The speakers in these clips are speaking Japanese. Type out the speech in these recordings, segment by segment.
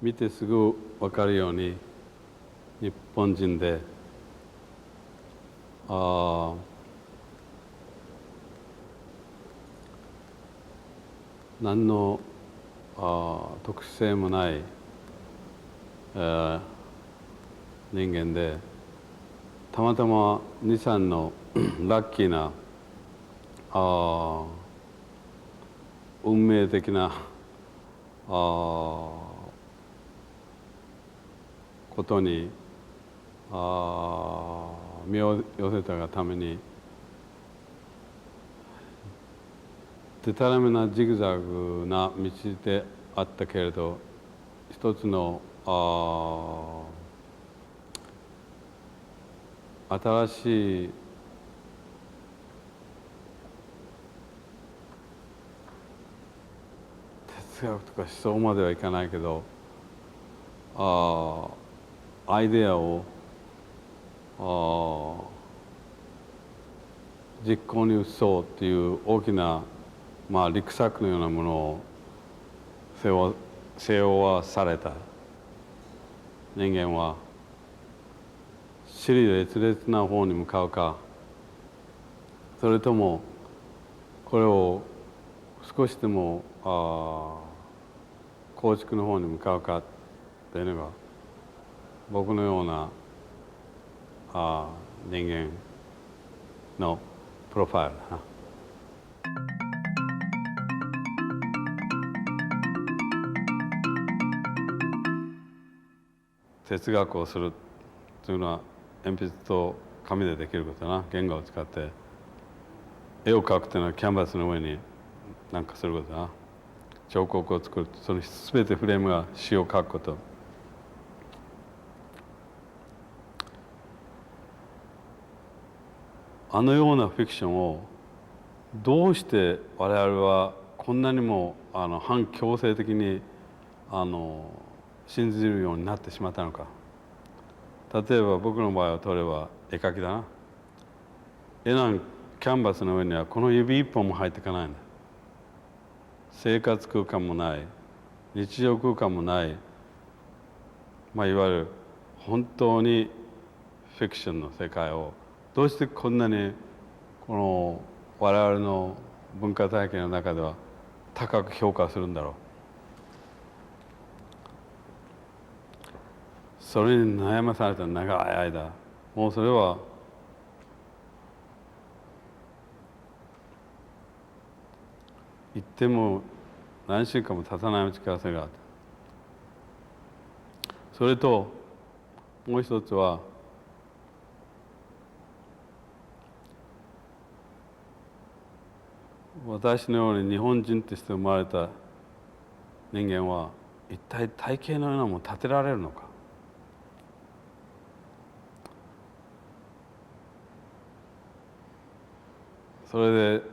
見てすぐ分かるように日本人で何の特殊性もない、人間で、たまたま2、3のラッキーな運命的なことに身を寄せたがために、でたらめなジグザグな道であったけれど、一つの新しい哲学とか思想まではいかないけど、アイデアを実行に移そうっていう大きな、力作のようなものを背負わされた人間は、支離滅裂な方に向かうか、それともこれを少しでも構築の方に向かうかっていうのが僕のような人間のプロファイルだな。哲学をするというのは鉛筆と紙でできることだな。言語を使って絵を描くというのはキャンバスの上に何かすることだな。彫刻を作る、その全てフレームが詩を書くこと。あのようなフィクションをどうして我々はこんなにも反強制的に信じるようになってしまったのか。例えば僕の場合を取れば絵描きだな。絵なんキャンバスの上にはこの指一本も入っていかないんだ。生活空間もない、日常空間もない、いわゆる本当にフィクションの世界をどうしてこんなにこの我々の文化体系の中では高く評価するんだろう。それに悩まされた長い間、もうそれは言っても何週間も経たないうちからそれがあった。それともう一つは、私のように日本人として生まれた人間は一体体系のようなものを建てられるのか。それで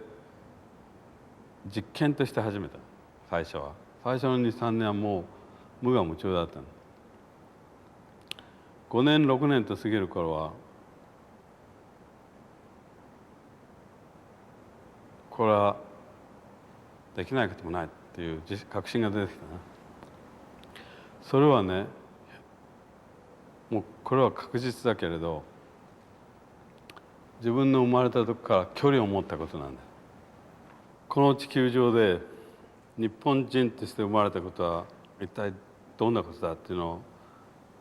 実験として始めた。最初の2、3年はもう無我夢中だったの。5年6年と過ぎる頃はこれはできないこともないっていう確信が出てきたな。それはね、もうこれは確実だけれど、自分の生まれた時から距離を持ったことなんだ。この地球上で日本人として生まれたことは一体どんなことだっていうのを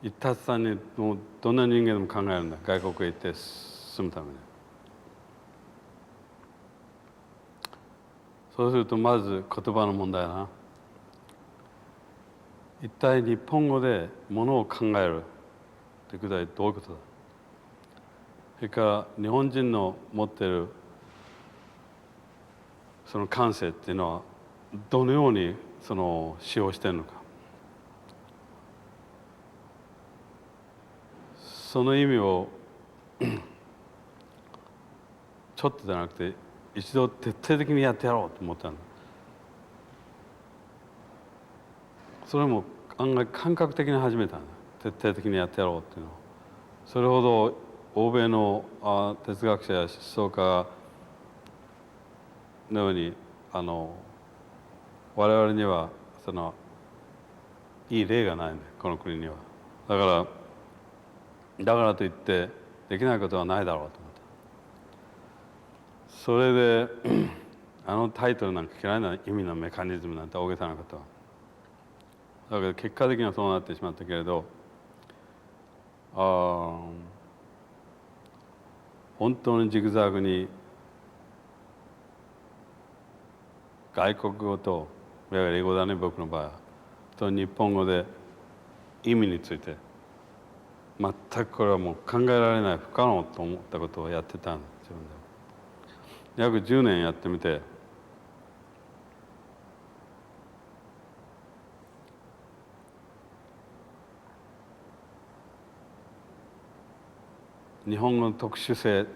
一達さんにもうどんな人間でも考えるんだ。外国へ行って住むために。そうするとまず言葉の問題だな。一体日本語でものを考えるって具体どういうことだ。それから日本人の持っているその感性っていうのはどのようにその使用しているのか。その意味をちょっとじゃなくて一度徹底的にやってやろうと思ったんだ。それも案外感覚的に始めたんだ。徹底的にやってやろうっていうのを。それほど欧米の哲学者や思想家のように我々にはそのいい例がないんだよこの国には。だからといってできないことはないだろうと思った。それであのタイトルなんか嫌いな意味のメカニズムなんて大げさなことは。だけど結果的にはそうなってしまったけれど、本当にジグザグに外国語といわゆる英語だね僕の場合はと日本語で意味について全くこれはもう考えられない不可能と思ったことをやってたんです自分で。約10年やってみて日本語の特殊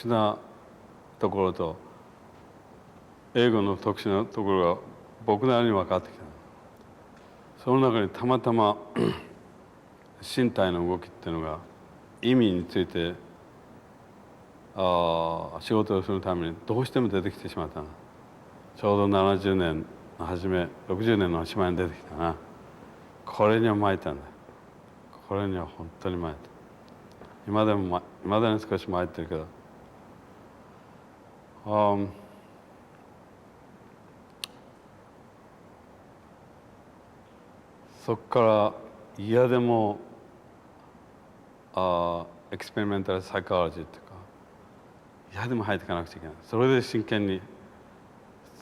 なところと英語の特殊なところが僕なりに分かってきた。その中にたまたま身体の動きっていうのが意味について仕事をするためにどうしても出てきてしまったな。ちょうど70年の初め60年の初めに出てきたな。これには参ったんだ。これには本当に参った。いまだに少し参ってるけど、そこから嫌でもエクスペリメンタルサイコロジーっていうか嫌でも入っていかなくちゃいけない。それで真剣に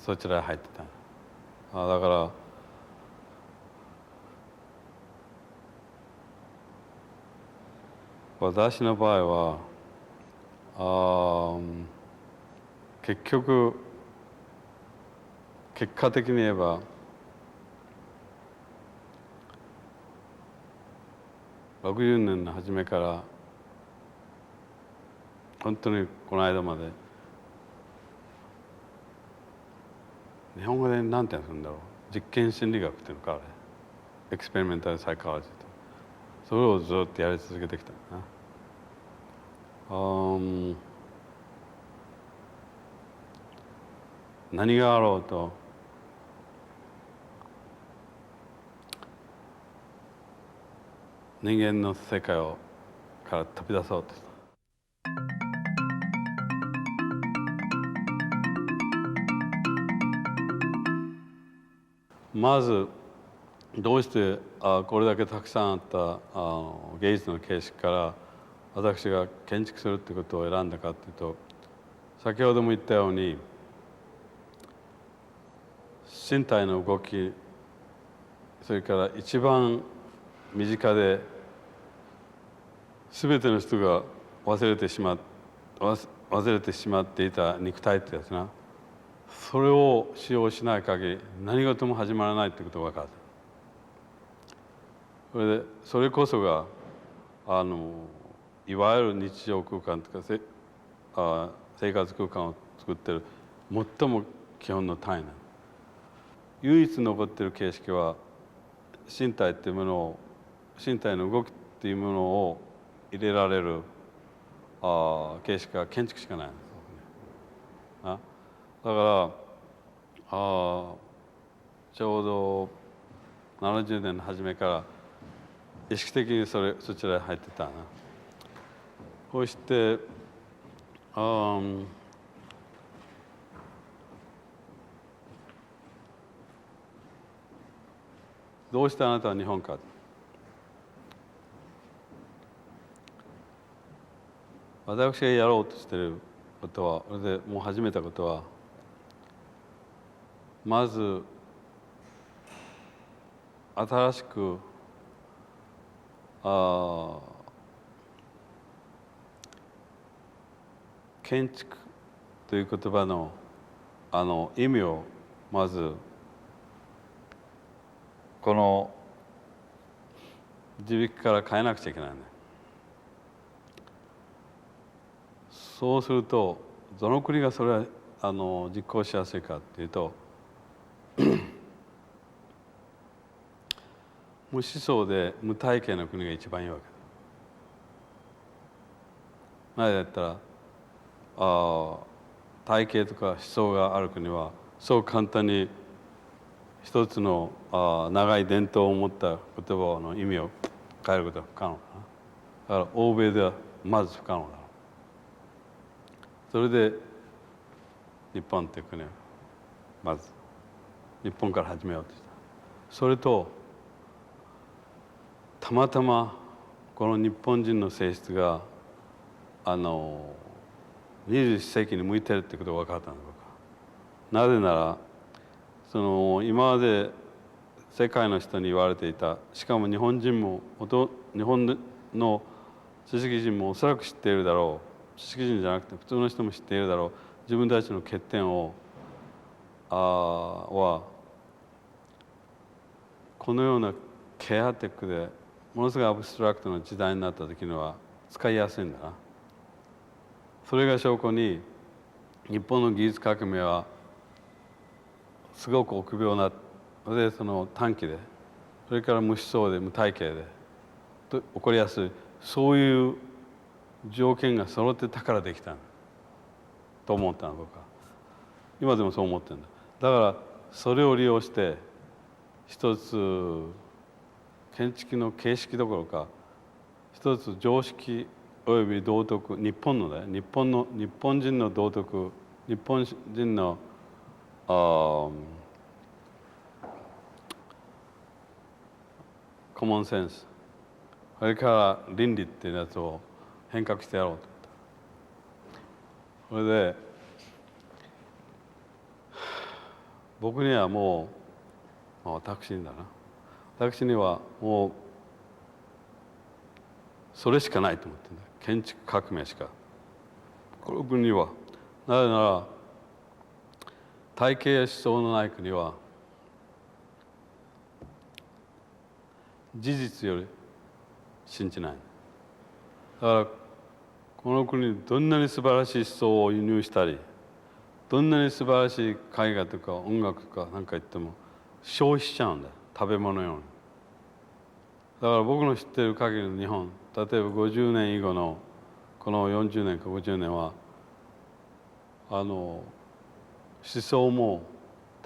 そちらへ入ってた。だから私の場合は結局結果的に言えば60年の初めから本当にこの間まで日本語で何て言うんだろう実験心理学っていうのかあれエクスペリメンタルサイコロジーとそれをずっとやり続けてきたな。何があろうと人間の世界から飛び出そうとした。まずどうしてこれだけたくさんあった芸術の形式から私が建築するってことを選んだかというと先ほども言ったように身体の動きそれから一番身近で全ての人が忘れてしまっていた肉体ってやつなそれを使用しない限り何事も始まらないってことが分かる。それこそがいわゆる日常空間とか生活空間を作ってる最も基本の単位なの。唯一残っている形式は身体っていうものを身体の動きっていうものを入れられる形式が建築しかないんです。だからちょうど70年の初めから意識的にそちらへ入ってたな。こうしてどうしてあなたは日本か。私がやろうとしていることはそれでもう始めたことはまず新しく建築という言葉の意味をまずこの地引きから変えなくちゃいけないね。そうするとどの国がそれは実行しやすいかっていうと無思想で無体系の国が一番いいわけだ。なぜだったら体系とか思想がある国はそう簡単に一つの長い伝統を持った言葉の意味を変えることは不可能だな。だから欧米ではまず不可能だろう。それで日本という国はまず日本から始めようとした。それとたまたまこの日本人の性質が21世紀に向いてるってことが分かったのか。なぜなら今まで世界の人に言われていた、しかも日本人も日本の知識人もおそらく知っているだろう、知識人じゃなくて普通の人も知っているだろう、自分たちの欠点はこのようなケアテックでものすごいアブストラクトな時代になった時には使いやすいんだな。それが証拠に日本の技術革命はすごく臆病な、で短期で、それから無思想で無体系で起こりやすい、そういう条件が揃ってたからできたと思ったの僕は。今でもそう思ってるんだ。だからそれを利用して一つ建築の形式どころか一つ常識および道徳、日本人の道徳、日本人のコモンセンス、それから倫理っていうやつを変革してやろうと思った。それで僕にはもう私にだな、私にはもうそれしかないと思ってるんだ。建築革命しか。この国はなぜなら体系や思想のない国は事実より信じない。だからこの国にどんなに素晴らしい思想を輸入したり、どんなに素晴らしい絵画とか音楽とかなんか言っても消費しちゃうんだ、食べ物ように。だから僕の知っている限りの日本、例えば50年以後のこの40年か50年は思想も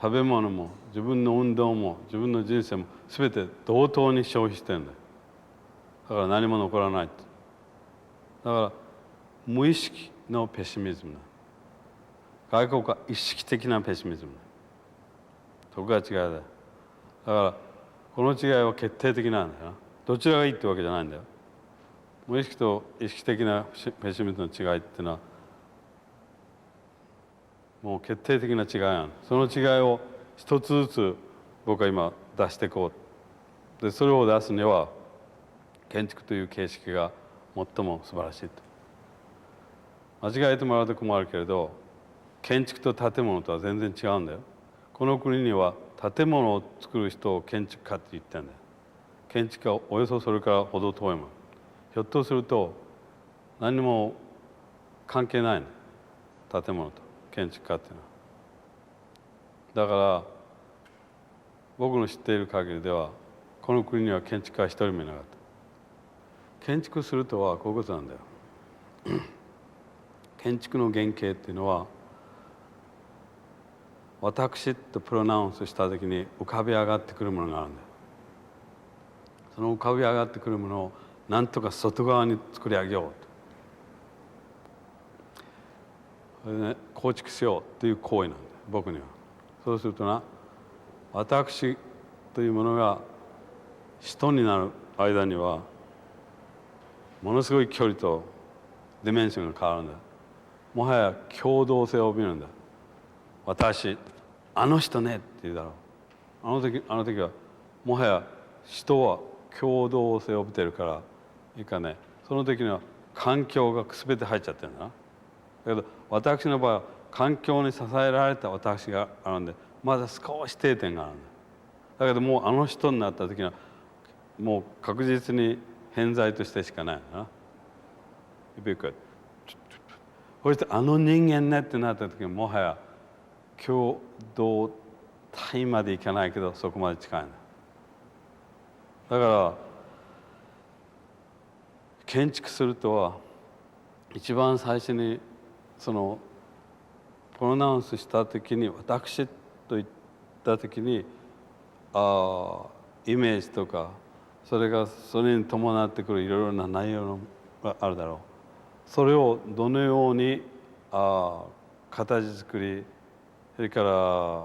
食べ物も自分の運動も自分の人生も全て同等に消費してるんだよ。だから何も残らない。だから無意識のペシミズムだ。外国は意識的なペシミズムだ。そこが違いだよ。だからこの違いは決定的なんだよな。どちらがいいってわけじゃないんだよ。無意識と意識的なペシミズムの違いっていうのはもう決定的な違いなんだ。その違いを一つずつ僕は今出していこう。でそれを出すには建築という形式が最も素晴らしいと。間違えてもらうと困るけれど、建築と建物とは全然違うんだよ。この国には建物を作る人を建築家って言ってるんだよ。建築家はおよそそれからほど遠いもん。ひょっとすると何も関係ないの、建物と建築家っていうのは。だから僕の知っている限りではこの国には建築家は一人もいなかった。建築するとはこういうことなんだよ。建築の原型っていうのは私とプロナウンスした時に浮かび上がってくるものがあるんだよ。その浮かび上がってくるものをなんとか外側に作り上げようと、それでね、構築しようという行為なんだよ僕には。そうするとな、私というものが人になる間にはものすごい距離とディメンションが変わるんだよ。もはや共同性を帯びるんだ。私、あの人ねって言うだろう。あの時はもはや人は共同性を帯びてるからいいかね、その時には環境が全て入っちゃってるんだな。だけど私の場合は環境に支えられた私があるんで、まだ少し低点があるんだ。だけどもうあの人になった時にはもう確実に偏在としてしかないんだな。そしてあの人間ねってなった時にもはや共同体までいかないけどそこまで近いんだ。だから建築するとは一番最初にプロナウンスした時に私と言った時にイメージとか、それに伴ってくるいろいろな内容があるだろう。それをどのように形作り、それから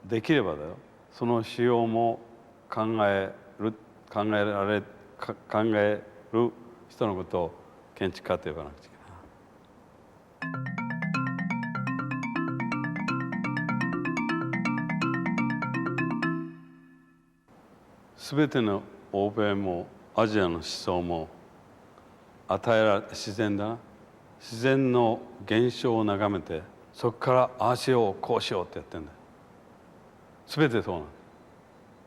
できればだよ、その仕様も考える人のことを建築家と呼ばなくちゃいけない。すべての欧米もアジアの思想も自然だな、自然の現象を眺めて、そこからああしようこうしようってやってるんだよ。すべてそうなんだ。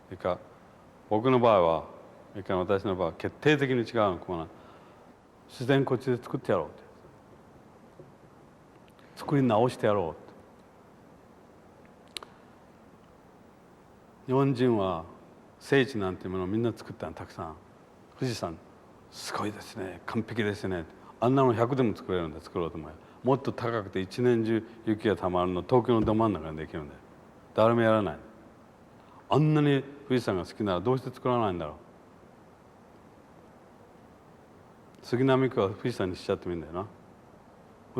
それから僕の場合は、それから私の場合は決定的に違うのは、自然こっちで作ってやろうって、作り直してやろうって。日本人は聖地なんていうものをみんな作ったのたくさん。富士山すごいですね、完璧ですね、あんなの100でも作れるんだ、作ろうと思えば。もっと高くて一年中雪がたまるの東京のど真ん中にできるんだよ。誰もやらない。あんなに富士山が好きならどうして作らないんだろう。杉並区は富士山にしちゃってもいいんだよな。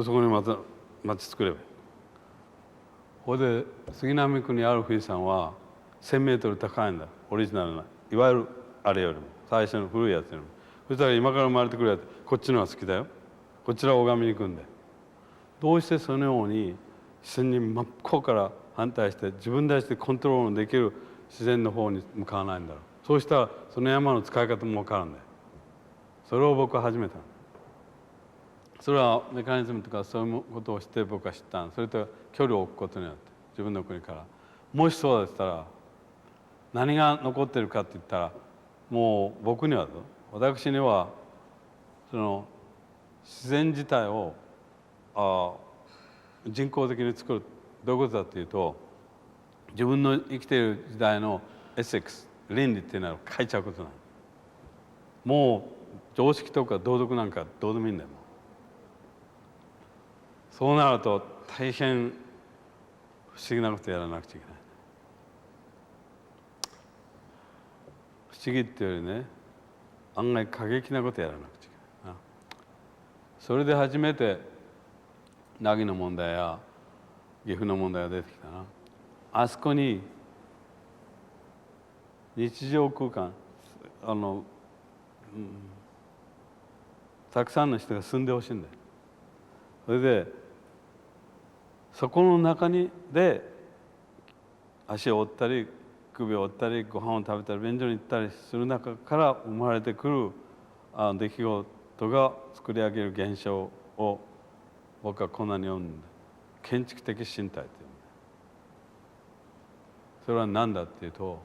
そこにまた町作ればいい。これで杉並区にある富士山は1000メートル高いんだ、オリジナルな、いわゆるあれよりも最初の古いやつよりも。そしたら今から生まれてくるやつ、こっちのが好きだよ、こちらを拝みに行くんだよ。どうしてそのように自然に真っ向から反対して自分たちでコントロールできる自然の方に向かわないんだろう。そうしたらその山の使い方も分かるんだよ。それを僕は始めた。それはメカニズムとかそういうことを知って僕は知った。それと距離を置くことによって、自分の国から。もしそうだったら何が残ってるかって言ったら、もう僕には、私にはその自然自体を人工的に作る。どういうことだっていうと、自分の生きている時代のエセックス、倫理っていうのは変えちゃうことなの。もう常識とか道徳なんかどうでもいいんだよ。そうなると大変不思議なことやらなくちゃいけない。不思議っていうよりね、案外過激なことやらなくちゃいけないな。それで初めて凪の問題や岐阜の問題が出てきたな。あそこに日常空間、たくさんの人が住んでほしいんだよ。それでそこの中で足を折ったり首を折ったりご飯を食べたり便所に行ったりする中から生まれてくる出来事が作り上げる現象を僕はこんなに読んだ。建築的身体っていうんだ。それは何だっていうと、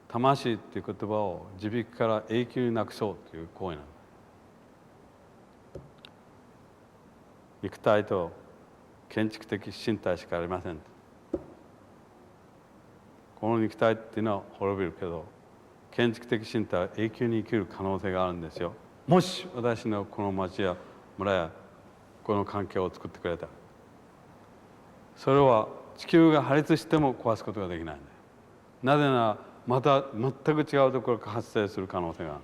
魂っていう言葉を自力から永久になくそうという行為なの。肉体と建築的身体しかありません。この肉体っていうのは滅びるけど、建築的身体は永久に生きる可能性があるんですよ。もし私のこの町や村やこの環境を作ってくれた。それは地球が破裂しても壊すことができないんだよ。なぜならまた全く違うところから発生する可能性がある。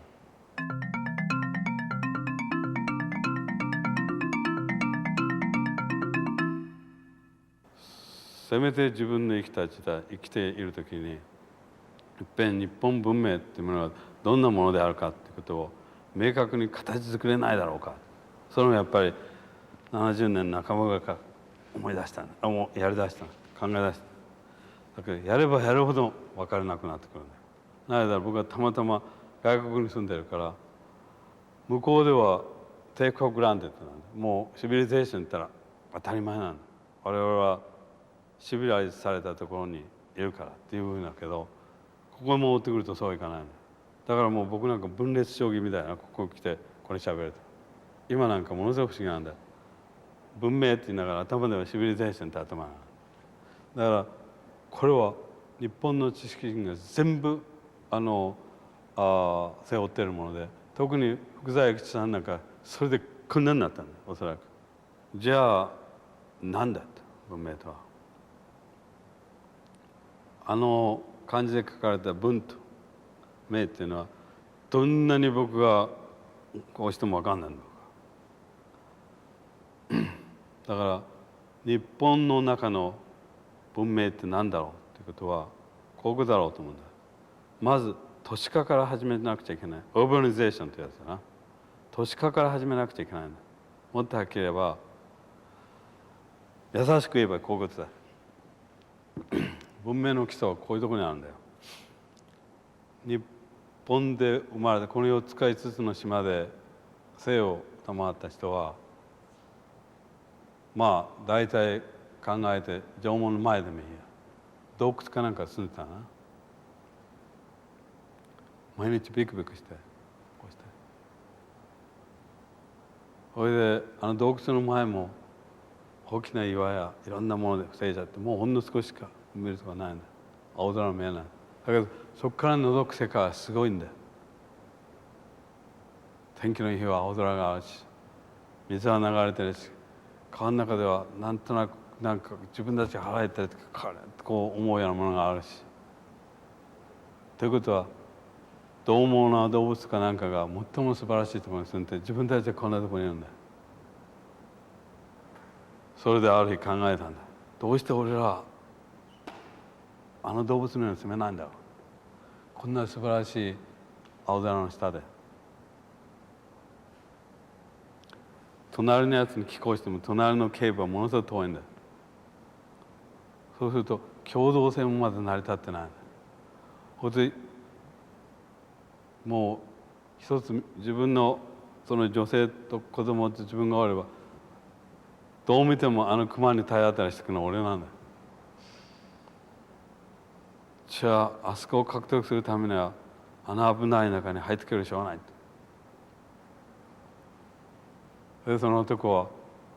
せめて自分の生きている時にいっぺん日本文明っていうものがどんなものであるかっていうことを明確に形作れないだろうか。それもやっぱり70年半ばが思い出したやりだした考え出した。だけどやればやるほど分からなくなってくるんだよ。なぜなら僕はたまたま外国に住んでるから、向こうではテイクフォーグランデッドなんだ。もうシビリゼーションって言ったら当たり前なんだ。我々はシビライズされたところにいるからっていうふうだけど、ここに持ってくるとそうはいかないんだ。だからもう僕なんか分裂将棋みたいな、ここ来てこれ喋ると。今なんかものすごく不思議なんだよ。文明って言いながら頭ではシビリゼーションって頭が。だからこれは日本の知識人が全部背負っているもので、特に福沢諭吉さんなんかそれでこんなになったんだよ、おそらく。じゃあ何だと、文明とは。あの漢字で書かれた文と明っていうのは、どんなに僕がこうしても分かんないんだ。だから日本の中の文明って何だろうっていうことはこういうことだろうと思うんだ。まず都市化から始めなくちゃいけない。オーバニゼーションというやつだな。都市化から始めなくちゃいけないんだ。もっとはっきり言えば、優しく言えばこういうことだ。文明の基礎はこういうところにあるんだよ。日本で生まれたこの4つか5つの島で生を賜った人は、まあ大体考えて縄文の前でもいいや、洞窟かなんか住んでたな。毎日ビクビクしてこうして、それであの洞窟の前も大きな岩やいろんなもので防いじゃって、もうほんの少ししか見るとこないんだ。青空見えない。だけどそこから覗く世界はすごいんだよ。天気のいい日は青空があるし、水は流れてるし、川の中ではなんとなくなんか自分たちが腹減ったりとかこう思うようなものがあるし。ということは獰猛な動物かなんかが最も素晴らしいところに住んで、自分たちはこんなところにいるんだよ。それである日考えたんだ。どうして俺らはあの動物のように住めないんだろう。こんな素晴らしい青空の下で。隣のやつに寄稿しても隣の警部はものすごく遠いんだよ。そうすると共同性もまだ成り立ってないんだよ。ほんでもう一つ自分のその女性と子供と自分がおれば、どう見てもあの熊に体当たりしてくるのは俺なんだよ。じゃああそこを獲得するためにはあの危ない中に入ってくるしょうがない。でその男は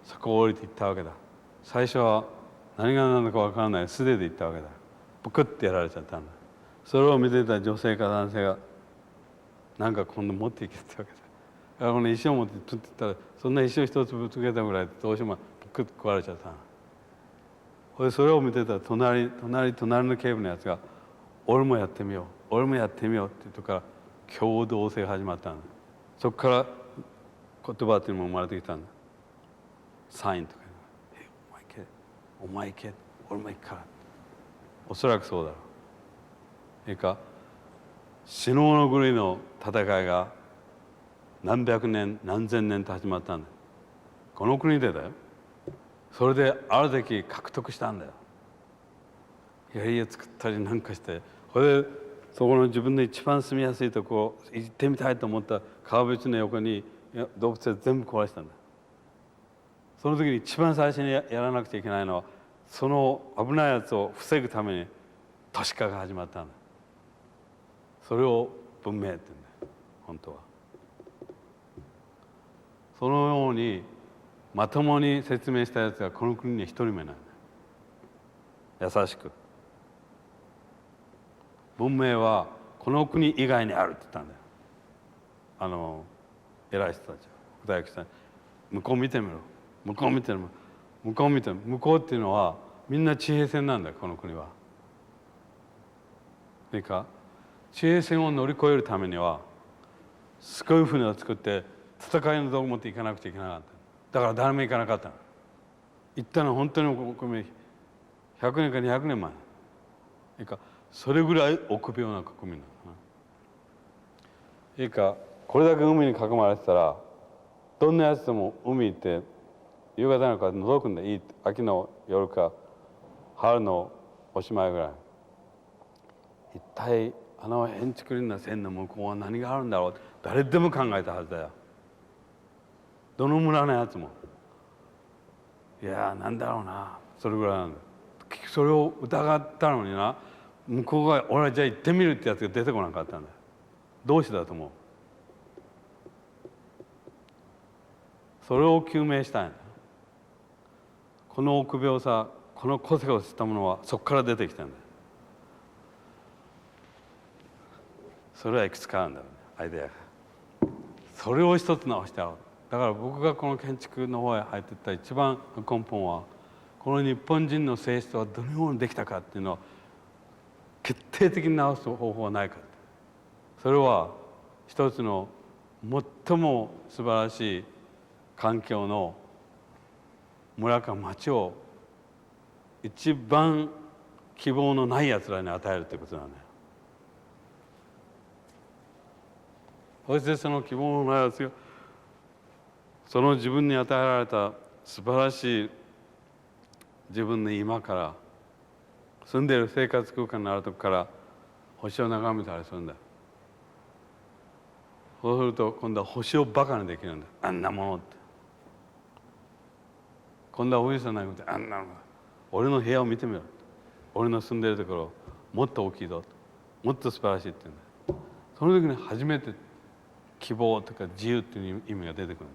そこを降りていったわけだ。最初は何が何だか分からない素手で行ったわけだ。ブクッてやられちゃったんだ。それを見てた女性か男性がなんか今度持っていけってわけだ。だからこの石を持ってプッていったら、そんな石を一つぶつけたぐらいでどうしてもブクッと壊れちゃったの。それを見てた隣の警部のやつが「俺もやってみよう俺もやってみよう」っていうとこから共同性が始まったんだ。そこから言葉っていうのも生まれてきたんだ。サインとか「お前行け俺も行くから」。おそらくそうだろう。それか死のうの狂いの戦いが何百年何千年と始まったんだ。この国でだよ。それである時獲得したんだよ。槍を作ったりなんかして、それでそこの自分の一番住みやすいとこ行ってみたいと思った川淵の横に動物を全部壊したんだ。その時に一番最初にやらなくちゃいけないのは、その危ないやつを防ぐために都市化が始まったんだ。それを文明って言うんだよ本当は。そのようにまともに説明したやつがこの国に一人目なんだよ。優しく文明はこの国以外にあるって言ったんだよ。偉い人たちは大学さん、向こう見てみろ向こう見てみろ向こう見てみろ。向こうっていうのはみんな地平線なんだよこの国は。それか地平線を乗り越えるためにはすごい船を作って戦いの道具持って行かなくちゃいけなかった。だから誰も行かなかったの。行ったのは本当に100年か200年前。それかそれぐらい臆病な国民なの。それかこれだけ海に囲まれてたらどんなやつでも海行って夕方なんか覗くんだ。いい秋の夜か春のおしまいぐらい。一体あの変築林な線の向こうは何があるんだろう。誰でも考えたはずだよ。どの村のやつもいやなんだろうなそれぐらいなんだ。それを疑ったのにな、向こうが俺はじゃあ行ってみるってやつが出てこなかったんだよ。どうしてだと思う。それを究明したいんだ。この臆病さこの個性を知ったものはそこから出てきたんだよ。それはいくつかあるんだろうねアイデアが。それを一つ直してある。だから僕がこの建築の方へ入っていった一番根本はこの日本人の性質はどのようにできたかっていうのを決定的に直す方法はないか。それは一つの最も素晴らしい環境の村か町を一番希望のないやつらに与えるということなんだよ。そしてその希望のないやつがその自分に与えられた素晴らしい自分の今から住んでいる生活空間のあるとこから星を眺めたりするんだ。そうすると今度は星をバカにできるんだ。あんなものって。今度はおじさんなんかあんなもの。俺の部屋を見てみろ。俺の住んでいるところもっと大きいぞ。もっと素晴らしいって言うんだ。その時に初めて希望とか自由っていう意味が出てくるんだ。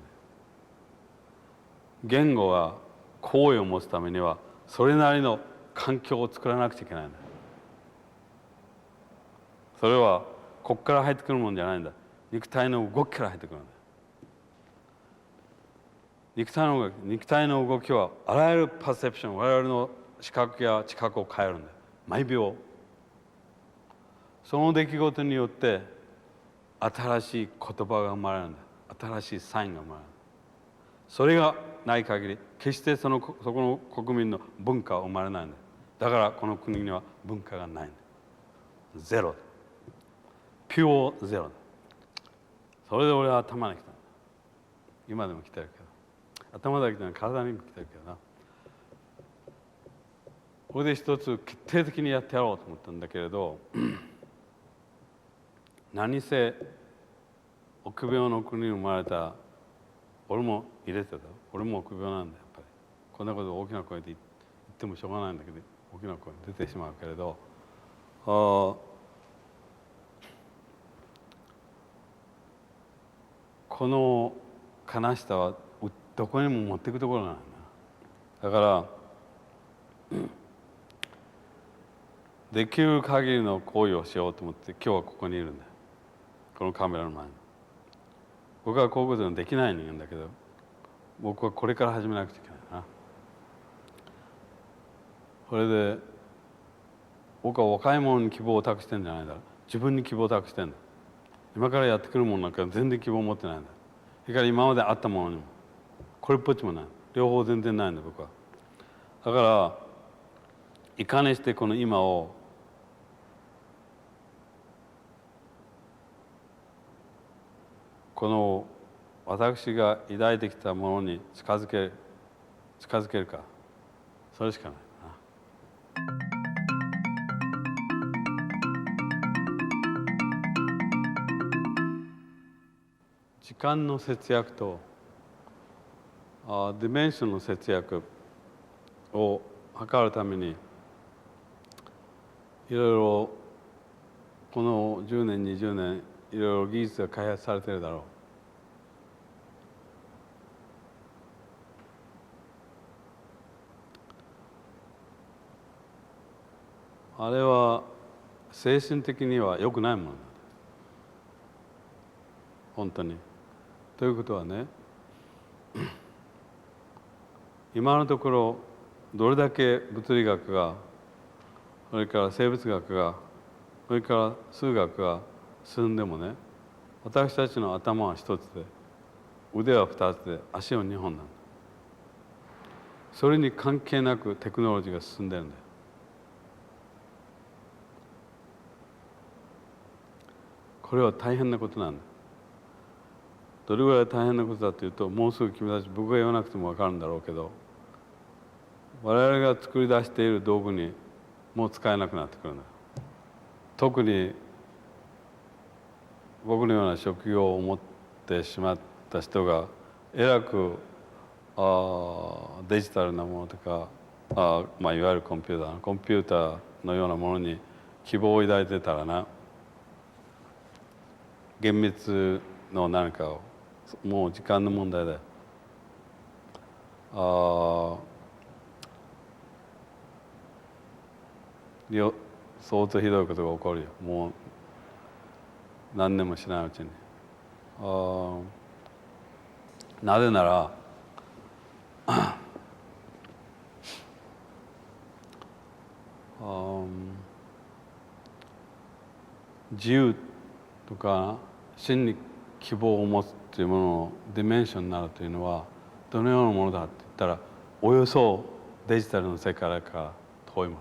言語は好意を持つためにはそれなりの環境を作らなくちゃいけないんだ。それはここから入ってくるもんじゃないんだ。肉体の動きから入ってくるんだ。肉体の動きはあらゆるパーセプション、我々の視覚や知覚を変えるんだ。毎秒その出来事によって新しい言葉が生まれるんだ。新しいサインが生まれる。それがない限り決してそこの国民の文化は生まれないんだ。だからこの国には文化がないんだ。ゼロだ。ピュアゼロだ。それで俺は頭に来た。今でも来てるけど、頭だけじゃない体にも来てるけどな。これで一つ決定的にやってやろうと思ったんだけれど何せ臆病の国に生まれた俺も入れてた。俺も臆病なんだやっぱり。こんなこと大きな声で言ってもしょうがないんだけど大きな声出てしまうけれどこの悲しさはどこにも持っていくところなんだ。だからできる限りの行為をしようと思って今日はここにいるんだ。このカメラの前に。僕はこういうことができない人間だけど僕はこれから始めなくちゃいけないな。それで僕は若い者に希望を託してんじゃないんだ。自分に希望を託してんだ。今からやってくるものなんか全然希望を持ってないんだ。それから今まであったものにもこれっぽっちもない。両方全然ないんだ僕は。だからいかにしてこの今をこの私が抱いてきたものに近づけるかそれしかないな。時間の節約とディメンションの節約を図るためにいろいろこの10年20年いろいろ技術が開発されているだろう。あれは精神的には良くないものなんだ。本当に。ということはね今のところどれだけ物理学がそれから生物学がそれから数学が進んでもね私たちの頭は一つで腕は二つで足は二本なんだ。それに関係なくテクノロジーが進んでるんだよ。これは大変なことなんだ。どれぐらい大変なことだというともうすぐ君たち僕が言わなくても分かるんだろうけど我々が作り出している道具にもう使えなくなってくるんだ。特に僕のような職業を持ってしまった人がえらくデジタルなものとかいわゆるコンピューターのようなものに希望を抱いてたらな厳密の何かをもう時間の問題で相当ひどいことが起こるよ。もう何年もしないうちに。なぜなら自由とか真に希望を持つというもののディメンションになるというのはどのようなものだって言ったら、およそデジタルの世界から遠いも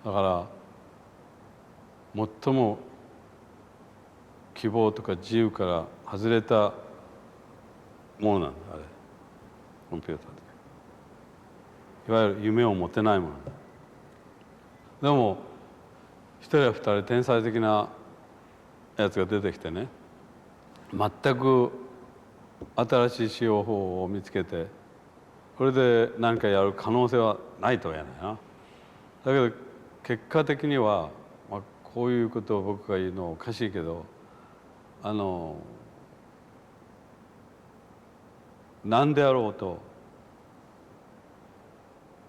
のだから、最も希望とか自由から外れたものなんだ、あれコンピューターって。いわゆる夢を持てないものだ。でも一人や二人天才的なやつが出てきてね、全く新しい使用法を見つけて、これで何かやる可能性はないとは言えないな。だけど結果的には、こういうことを僕が言うのはおかしいけど、何であろうと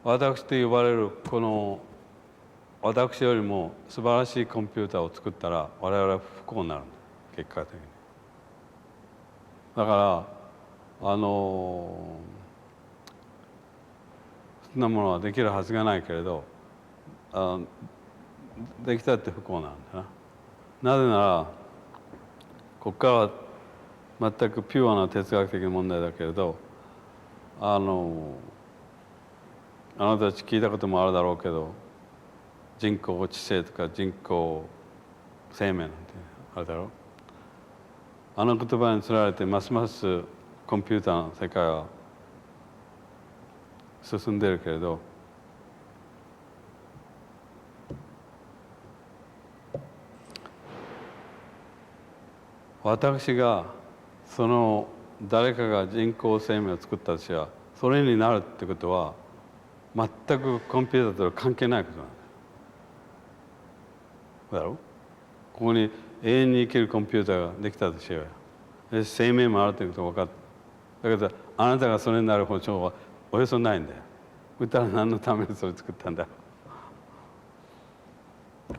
私と呼ばれるこの私よりも素晴らしいコンピューターを作ったら我々は不幸になるんだ、結果的に。だからそんなものはできるはずがないけれど、できたって不幸なんだな。なぜならここからは全くピュアな哲学的な問題だけれど、あなたたち聞いたこともあるだろうけど、人工知性とか人工生命なんてあるだろう。あの言葉につられてますますコンピューターの世界は進んでいるけれど、私がその誰かが人工生命を作ったとしたらそれになるってことは全くコンピューターとは関係ないことなんだよ。だろう。ここに永遠に生きるコンピューターができたとしようよ。生命もあるということが分かった。だけどあなたがそれになる保証はおよそないんだよ。そしたら何のためにそれ作ったんだろう。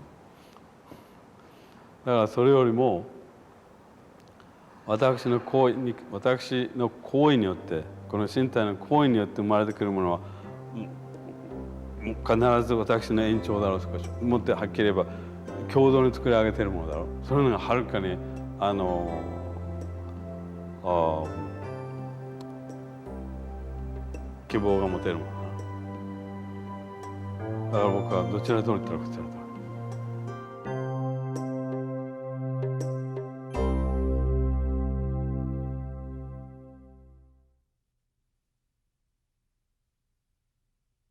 だからそれよりも私の行為によって、この身体の行為によって生まれてくるものは必ず私の延長だろうとか、もっとはっきり言えば共同に作り上げているものだろう。そういうのがはるかに希望が持てるものだ。だから僕はどちらと言ったらこちらと。